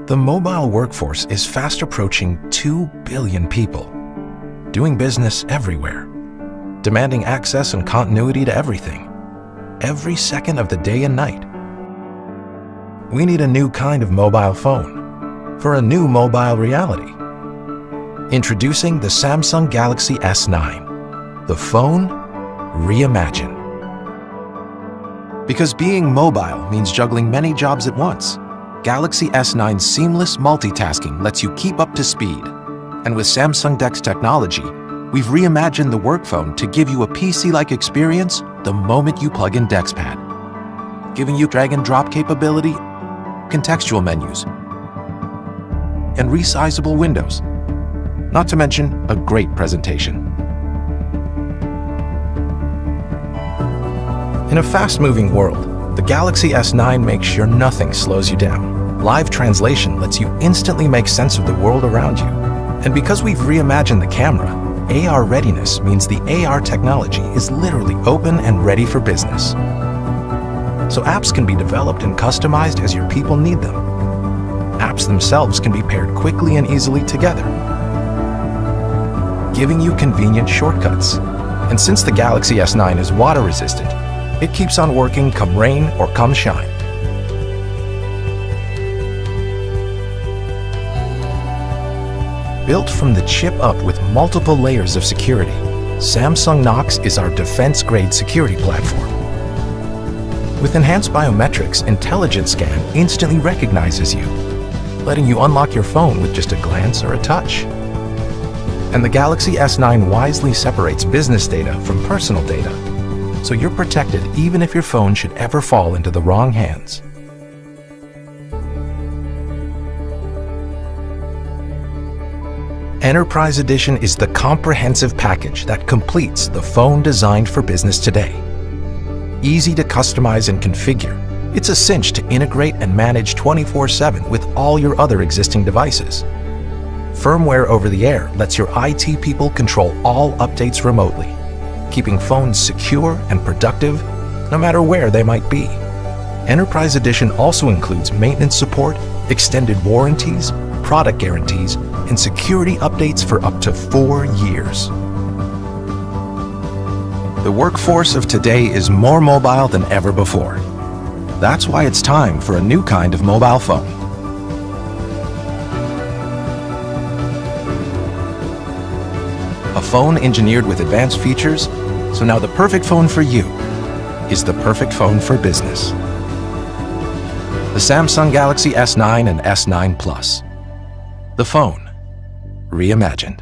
The mobile workforce is fast approaching 2 billion people, doing business everywhere, demanding access and continuity to everything, every second of the day and night. We need a new kind of mobile phone for a new mobile reality. Introducing the Samsung Galaxy S9, the phone reimagined. Because being mobile means juggling many jobs at once, Galaxy S9's seamless multitasking lets you keep up to speed. And with Samsung DeX technology, we've reimagined the work phone to give you a PC-like experience the moment you plug in DeXPad, giving you drag-and-drop capability, contextual menus, and resizable windows, not to mention a great presentation. In a fast-moving world, the Galaxy S9 makes sure nothing slows you down. Live translation lets you instantly make sense of the world around you. And because we've reimagined the camera, AR readiness means the AR technology is literally open and ready for business. So apps can be developed and customized as your people need them. Apps themselves can be paired quickly and easily together, giving you convenient shortcuts. And since the Galaxy S9 is water resistant, it keeps on working come rain or come shine. Built from the chip up with multiple layers of security, Samsung Knox is our defense-grade security platform. With enhanced biometrics, Intelligent Scan instantly recognizes you, letting you unlock your phone with just a glance or a touch. And the Galaxy S9 wisely separates business data from personal data, so you're protected even if your phone should ever fall into the wrong hands. Enterprise Edition is the comprehensive package that completes the phone designed for business today. Easy to customize and configure, it's a cinch to integrate and manage 24/7 with all your other existing devices. Firmware over the air lets your IT people control all updates remotely, keeping phones secure and productive no matter where they might be. Enterprise Edition also includes maintenance support, extended warranties, product guarantees, and security updates for up to 4 years. The workforce of today is more mobile than ever before. That's why it's time for a new kind of mobile phone. A phone engineered with advanced features, so now the perfect phone for you is the perfect phone for business. The Samsung Galaxy S9 and S9 Plus. The phone reimagined.